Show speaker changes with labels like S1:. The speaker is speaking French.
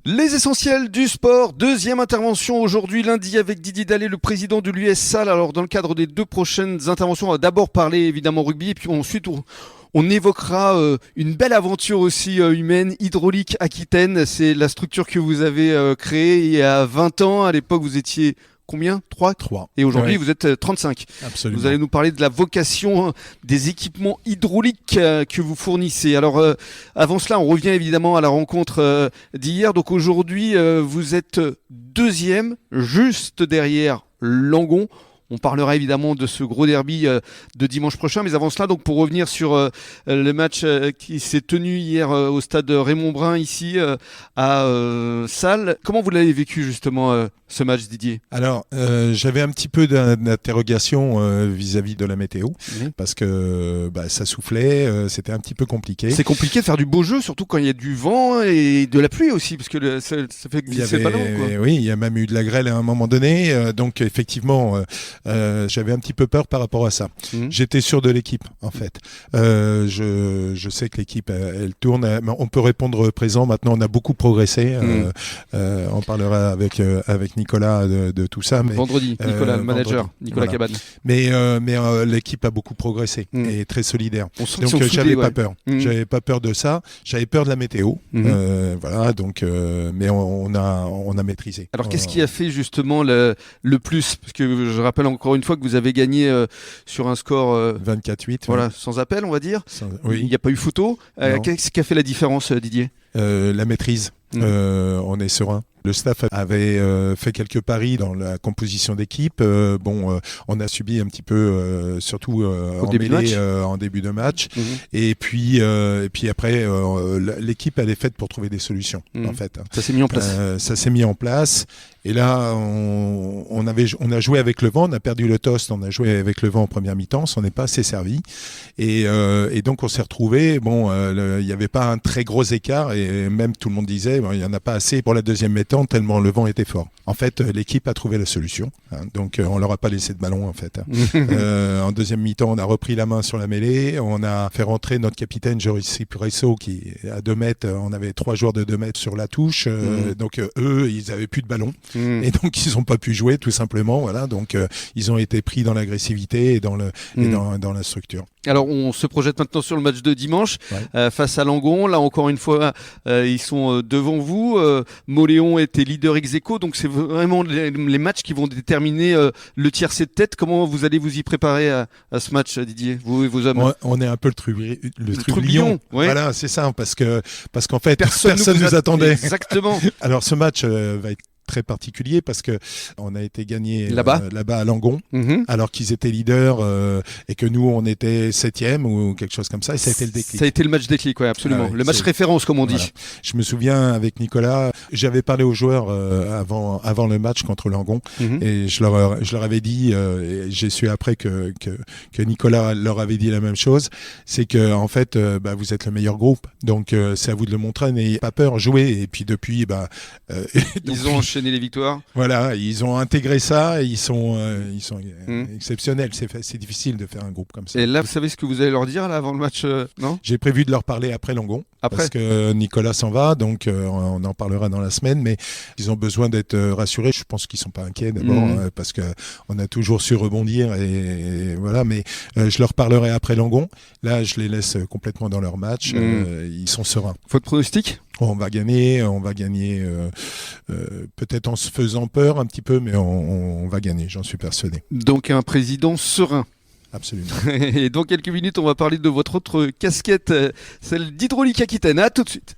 S1: Les essentiels du sport, deuxième intervention aujourd'hui lundi avec Didier Dallet, le président de l'US Salle. Alors dans le cadre des deux prochaines interventions, on va d'abord parler évidemment rugby et puis ensuite on évoquera une belle aventure aussi humaine, Hydraulique Aquitaine. C'est la structure que vous avez créée il y a 20 ans. À l'époque vous étiez combien ? 3 ?
S2: 3.
S1: Et aujourd'hui,
S2: Oui.
S1: vous êtes 35.
S2: Absolument.
S1: Vous allez nous parler de la vocation des équipements hydrauliques que vous fournissez. Alors, avant cela, on revient évidemment à la rencontre d'hier. Donc aujourd'hui, vous êtes deuxième, juste derrière Langon. On parlera évidemment de ce gros derby de dimanche prochain. Mais avant cela, donc pour revenir sur le match qui s'est tenu hier au stade Raymond Brun ici à Salles. Comment vous l'avez vécu justement ce match, Didier ?
S2: Alors, j'avais un petit peu d'interrogation vis-à-vis de la météo, parce que ça soufflait, c'était un petit peu compliqué.
S1: C'est compliqué de faire du beau jeu, surtout quand il y a du vent et de la pluie aussi, parce que ça fait glisser le ballon.
S2: Oui, il y a même eu de la grêle à un moment donné, donc effectivement, j'avais un petit peu peur par rapport à ça. J'étais sûr de l'équipe, en fait. Je sais que l'équipe, elle tourne. On peut répondre présent. Maintenant, on a beaucoup progressé. On parlera avec Nicolas de tout ça. Mais,
S1: vendredi, Nicolas, le manager, Nicolas
S2: voilà.
S1: Cabane.
S2: Mais l'équipe a beaucoup progressé et très solidaire.
S1: Donc
S2: j'avais pas peur. J'avais pas peur de ça. J'avais peur de la météo. Voilà. Donc, mais on a maîtrisé.
S1: Alors, qu'est-ce qui a fait justement le plus ? Parce que je rappelle encore une fois que vous avez gagné sur un score
S2: 24-8.
S1: Voilà, sans appel, on va dire.
S2: Oui.
S1: Il n'y a pas eu photo. Qu'est-ce qui a fait la différence, Didier ?
S2: La maîtrise. On est serein. Le staff avait fait quelques paris dans la composition d'équipe. On a subi un petit peu, surtout en début de match. Et puis après, l'équipe elle est faite pour trouver des solutions. En fait,
S1: ça s'est mis en place.
S2: Ça s'est mis en place. Et là, on a joué avec le vent. On a perdu le toss. On a joué avec le vent en première mi-temps. On s'en est pas assez servi. Et donc on s'est retrouvé. Il n'y avait pas un très gros écart. Et même tout le monde disait, il n'y en a pas assez pour la deuxième mi-temps tellement le vent était fort. En fait, l'équipe a trouvé la solution. Donc, on leur a pas laissé de ballon, en fait. En deuxième mi-temps, on a repris la main sur la mêlée. On a fait rentrer notre capitaine, Joris Presso, qui est à 2 mètres. On avait 3 joueurs de 2 mètres sur la touche. Donc, eux, ils avaient plus de ballon. Et donc, ils ont pas pu jouer, tout simplement. Voilà. Donc, ils ont été pris dans l'agressivité et dans la structure.
S1: Alors, on se projette maintenant sur le match de dimanche face à Langon. Là, encore une fois, ils sont devant vous. Moléon était leader ex aequo, donc c'est vraiment les matchs qui vont déterminer le tiercé de tête. Comment vous allez vous y préparer à ce match, Didier, vous et vos hommes ?
S2: On est un peu le trublion.
S1: Ouais.
S2: Voilà, c'est ça, parce qu'en fait, personne nous attendait.
S1: Exactement.
S2: Alors, ce match va être très particulier parce que on a été gagné
S1: là-bas
S2: à Langon, alors qu'ils étaient leaders et que nous on était 7e ou quelque chose comme ça, et ça a été le déclic.
S1: Ça a été le match déclic, ouais, absolument. Le match référence, comme on dit.
S2: Voilà. Je me souviens avec Nicolas, j'avais parlé aux joueurs avant le match contre Langon, et je leur avais dit, et j'ai su après que Nicolas leur avait dit la même chose, c'est que en fait vous êtes le meilleur groupe, donc c'est à vous de le montrer, n'ayez pas peur, jouez. Et puis depuis
S1: ils ont enchaîné les victoires.
S2: Voilà, ils ont intégré ça et ils sont exceptionnels. C'est difficile de faire un groupe comme ça.
S1: Et là, vous savez ce que vous allez leur dire là, avant le match, non ?
S2: J'ai prévu de leur parler après Langon. Parce que Nicolas s'en va, donc on en parlera dans la semaine, mais ils ont besoin d'être rassurés. Je pense qu'ils sont pas inquiets d'abord, parce que on a toujours su rebondir et voilà. Mais je leur parlerai après Langon. Là, je les laisse complètement dans leur match. Ils sont sereins.
S1: Votre pronostic ?
S2: On va gagner peut-être en se faisant peur un petit peu, mais on va gagner, j'en suis persuadé.
S1: Donc un président serein.
S2: Absolument.
S1: Et dans quelques minutes, on va parler de votre autre casquette, celle d'Hydraulique Aquitaine. À tout de suite.